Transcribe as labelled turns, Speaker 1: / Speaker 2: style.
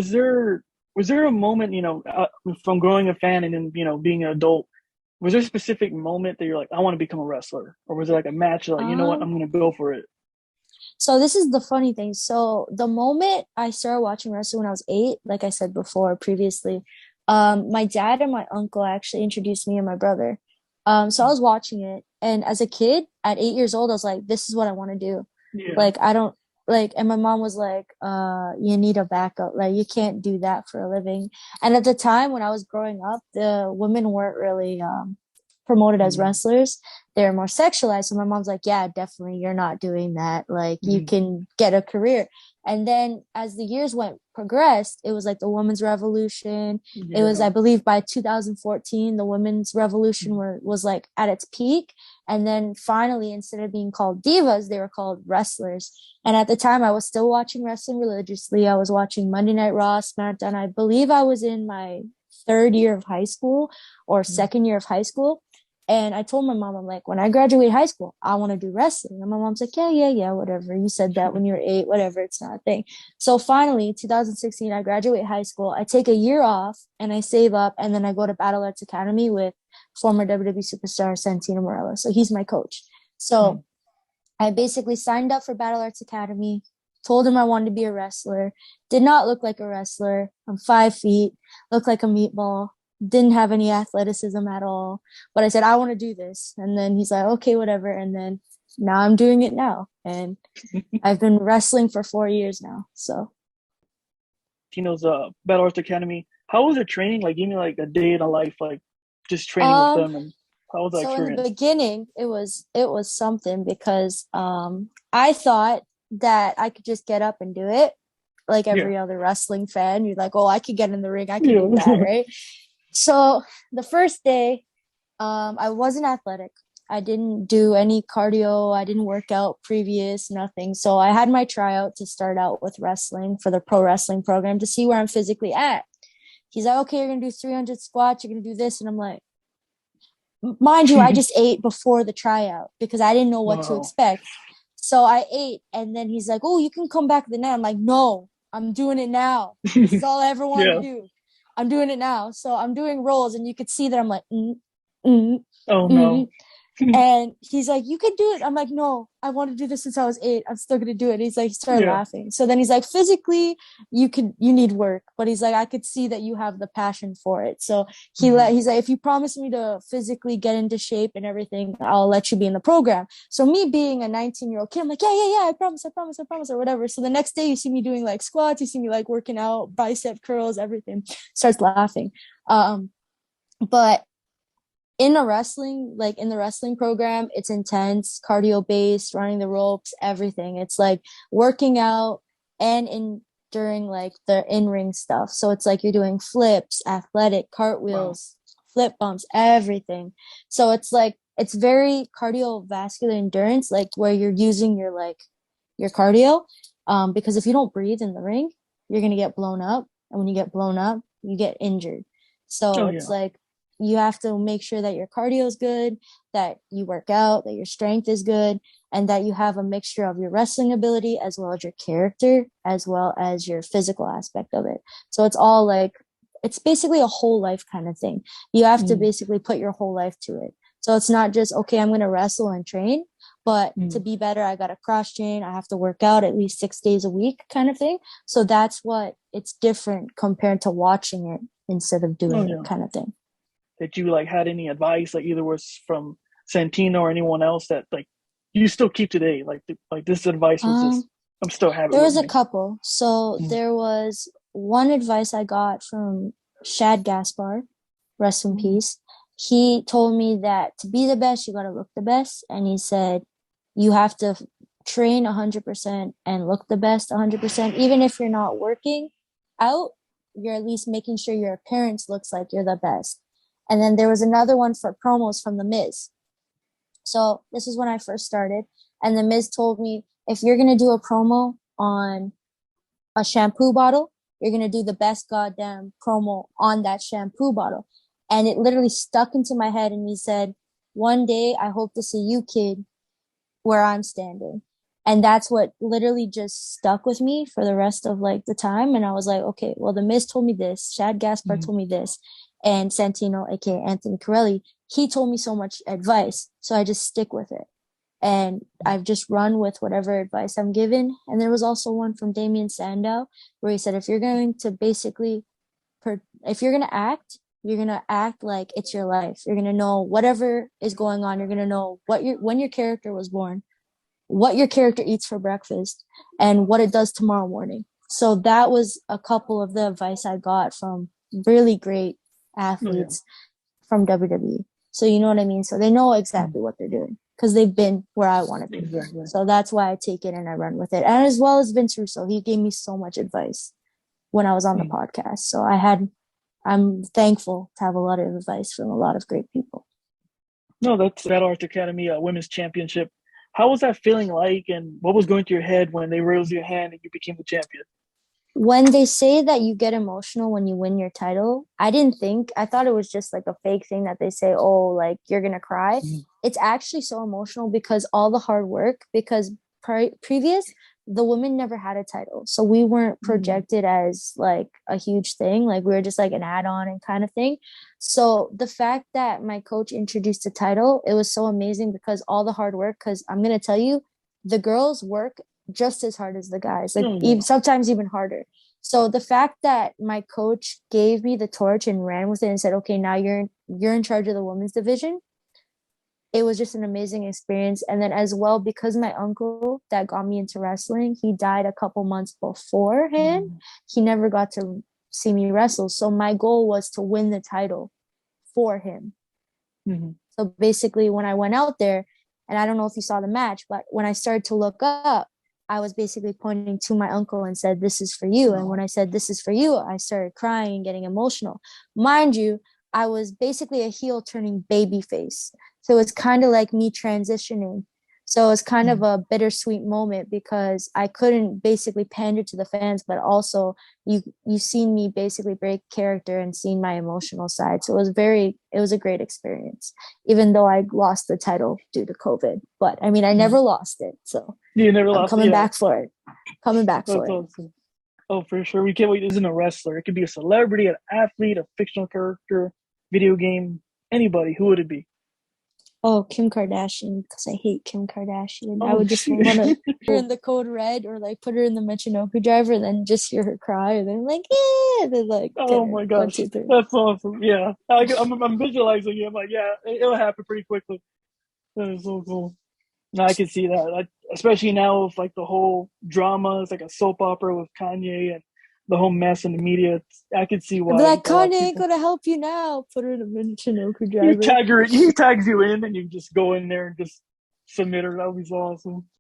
Speaker 1: Was there a moment, from growing a fan and then, being an adult, was there a specific moment that you're like, I want to become a wrestler? Or was it like a match like, you know what, I'm
Speaker 2: Um,
Speaker 1: gonna go for it?
Speaker 2: so this is the funny thing. So the moment I started watching wrestling when I was 8, like I said before previously, my dad and my uncle actually introduced me and my brother. So I was watching it, and as a kid, at 8 years old, I was like, this is what I want to do.
Speaker 1: Yeah.
Speaker 2: Like I don't like, and my mom was like, you need a backup. Like you can't do that for a living. And at the time when I was growing up, the women weren't really promoted as
Speaker 1: Mhm.
Speaker 2: wrestlers. They're more sexualized. So my mom's like, yeah, definitely, you're not doing that. Like, you
Speaker 1: Mhm.
Speaker 2: can get a career. And then as the years went progressed, it was like the women's revolution. It was, I
Speaker 1: Yeah.
Speaker 2: believe, by 2014, the women's revolution
Speaker 1: Mhm.
Speaker 2: was like at its peak. And then finally, instead of being called divas, they were called wrestlers. And at the time, I was still watching wrestling religiously. I was watching Monday Night Raw, SmackDown. I believe I was in my third year of high school or
Speaker 1: Mhm.
Speaker 2: second year of high school. And I told my mom, I'm like, when I graduate high school, I want to do wrestling. And my mom's like, yeah, yeah, yeah, whatever. You said that when you were 8, whatever. It's not a thing. So finally, 2016, I graduate high school. I take a year off and I save up. And then I go to Battle Arts Academy with former WWE superstar Santino Marella. So he's my coach. So
Speaker 1: Mhm.
Speaker 2: I basically signed up for Battle Arts Academy, told him I wanted to be a wrestler, did not look like a wrestler. I'm 5 feet, looked like a meatball, didn't have any athleticism at all. But I said, I want to do this. And then he's like, okay, whatever. And then now I'm doing it now. And I've been wrestling for 4 years now. So,
Speaker 1: Tino's Battle Arts Academy. How was it training? Like, give me like a day in a life, like just training with
Speaker 2: um,
Speaker 1: them, and how was that
Speaker 2: so in the
Speaker 1: experience?
Speaker 2: beginning, it was something because I thought that I could just get up and do it like
Speaker 1: Yeah.
Speaker 2: every other wrestling fan. You're like, oh, I could get in the ring, I could do that,
Speaker 1: Yeah.
Speaker 2: right? So the first day, I wasn't athletic. I didn't do any cardio. I didn't work out previous, nothing. So I had my tryout to start out with wrestling for the pro wrestling program to see where I'm physically at. He's like, okay, you're gonna do 300 squats. You're gonna do this, and I'm like, mind you, I just ate before the tryout because I didn't know what to
Speaker 1: Wow.
Speaker 2: expect. So I ate, and then he's like, "Oh, you can come back the night." I'm like, "No, I'm doing it now. This is all I ever wanted to
Speaker 1: Yeah.
Speaker 2: do. I'm doing it now." So I'm doing rolls, and you could see that I'm like, mm,
Speaker 1: Oh
Speaker 2: mm,
Speaker 1: no.
Speaker 2: and he's like, you can do it. I'm like, no, I want to do this since I was 8. I'm still gonna do it. He's like, he started
Speaker 1: Yeah.
Speaker 2: laughing. So then he's like, physically, you need work, but he's like, I could see that you have the passion for it. So
Speaker 1: Mhm.
Speaker 2: he's like, if you promise me to physically get into shape and everything, I'll let you be in the program. So me being a 19-year-old kid, I'm like, yeah, yeah, yeah, I promise, I promise, I promise, or whatever. So the next day, you see me doing like squats, you see me like working out, bicep curls, everything. Starts laughing. Um, but in the wrestling program, it's intense, cardio based, running the ropes, everything. It's like working out and in during like the in-ring stuff. So it's like you're doing flips, athletic,
Speaker 1: Wow.
Speaker 2: cartwheels, flip bumps, everything. So it's like it's very cardiovascular endurance, like where you're using your cardio. Because if you don't breathe in the ring, you're gonna get blown up. And when you get blown up, you get injured. So
Speaker 1: Oh
Speaker 2: it's
Speaker 1: yeah.
Speaker 2: like you have to make sure that your cardio is good, that you work out, that your strength is good, and that you have a mixture of your wrestling ability as well as your character, as well as your physical aspect of it. So it's all like, it's basically a whole life kind of thing. You have to
Speaker 1: Mm.
Speaker 2: basically put your whole life to it. So it's not just, okay, I'm going to wrestle and train, but to
Speaker 1: Mm.
Speaker 2: be better, I got to cross train. I have to work out at least 6 days a week kind of thing. So that's what it's different compared to watching it instead of
Speaker 1: Oh
Speaker 2: doing it
Speaker 1: yeah.
Speaker 2: kind of thing.
Speaker 1: That you like had any advice, like either was from Santino or anyone else that like you still keep today? Like this advice was just
Speaker 2: Um,
Speaker 1: I'm still have it
Speaker 2: there
Speaker 1: with
Speaker 2: was a
Speaker 1: me.
Speaker 2: couple. So
Speaker 1: Mm.
Speaker 2: there was one advice I got from Shad Gaspar, rest in
Speaker 1: Mm.
Speaker 2: peace. He told me that to be the best, you got to look the best. And he said, you have to train 100% and look the best 100%. Even if you're not working out, you're at least making sure your appearance looks like you're the best. And then there was another one for promos from The Miz. So this is when I first started. And The Miz told me, if you're going to do a promo on a shampoo bottle, you're going to do the best goddamn promo on that shampoo bottle. And it literally stuck into my head. And he said, one day I hope to see you, kid, where I'm standing. And that's what literally just stuck with me for the rest of like the time. And I was like, okay, well, The Miz told me this, Shad Gaspard
Speaker 1: Mhm.
Speaker 2: told me this, and Santino, aka Anthony Corelli, he told me so much advice. So I just stick with it. And I've just run with whatever advice I'm given. And there was also one from Damien Sandow where he said, if you're going to basically, if you're going to act, you're going to act like it's your life. You're going to know whatever is going on. You're going to know when your character was born, what your character eats for breakfast, and what it does tomorrow morning. So that was a couple of the advice I got from really great
Speaker 1: Oh, yeah.
Speaker 2: athletes from WWE. So you know what I mean? So they know
Speaker 1: Mhm.
Speaker 2: exactly what they're doing because they've been where I want to be.
Speaker 1: Exactly.
Speaker 2: So that's why I take it and I run with it. And as well as Vince Russo, he gave me so much advice when I was on the
Speaker 1: Mhm.
Speaker 2: podcast. So I'm thankful to have a lot of advice from a lot of great people.
Speaker 1: No, that's Battle Arts Academy Women's Championship. How was that feeling like, and what was going through your head when they raised your hand and you became the champion?
Speaker 2: When they say that you get emotional when you win your title, I thought it was just like a fake thing that they say, oh, like you're going to cry.
Speaker 1: Mhm.
Speaker 2: It's actually so emotional because all the hard work, because previous, the women never had a title. So we weren't
Speaker 1: Mhm.
Speaker 2: projected as like a huge thing. Like we were just like an add on and kind of thing. So the fact that my coach introduced the title, it was so amazing because all the hard work, because I'm going to tell you, the girls work just as hard as the guys, like
Speaker 1: Oh,
Speaker 2: even
Speaker 1: yeah.
Speaker 2: sometimes even harder. So the fact that my coach gave me the torch and ran with it and said, "Okay, now you're in charge of the women's division." It was just an amazing experience. And then as well, because my uncle that got me into wrestling, he died a couple months beforehand.
Speaker 1: Mhm.
Speaker 2: He never got to see me wrestle. So my goal was to win the title for him.
Speaker 1: Mhm.
Speaker 2: So basically, when I went out there, and I don't know if you saw the match, but when I started to look up, I was basically pointing to my uncle and said, "This is for you." And when
Speaker 1: Oh.
Speaker 2: I said, "This is for you," I started crying and getting emotional. Mind you, I was basically a heel turning baby face. So it's kind of like me transitioning. So it's kind of
Speaker 1: Mhm.
Speaker 2: a bittersweet moment because I couldn't basically pander to the fans, but also you've seen me basically break character and seen my emotional side. So it was a great experience, even though I lost the title due to COVID. But I mean, I
Speaker 1: Mhm.
Speaker 2: never lost it. So
Speaker 1: You never
Speaker 2: I'm
Speaker 1: lost it.
Speaker 2: coming
Speaker 1: Yeah,
Speaker 2: back for it. Coming back
Speaker 1: that's
Speaker 2: for it.
Speaker 1: awesome. Oh, for sure. We can't wait. This isn't a wrestler. It could be a celebrity, an athlete, a fictional character, video game, anybody. Who would it be?
Speaker 2: Oh, Kim Kardashian, because I hate Kim Kardashian. I
Speaker 1: Oh,
Speaker 2: would just
Speaker 1: shit.
Speaker 2: want to put her in the code red or like put her in the Michinoku driver and then just hear her cry and then like, yeah, and then like get
Speaker 1: Oh
Speaker 2: her.
Speaker 1: my
Speaker 2: One,
Speaker 1: gosh,
Speaker 2: two, three.
Speaker 1: that's awesome. Yeah, I'm visualizing it. I'm like, yeah, it'll happen pretty quickly. That is so cool. No, I can see that, especially now with like the whole drama. It's like a soap opera with Kanye and the whole mess in the media. I can see
Speaker 2: I'd be
Speaker 1: why
Speaker 2: like,
Speaker 1: a lot of
Speaker 2: Kanye ain't
Speaker 1: people.
Speaker 2: gonna help you now. Put her in a Michinoku
Speaker 1: You
Speaker 2: driver.
Speaker 1: tag her, he tags you in, and you just go in there and just submit her. That would be so awesome.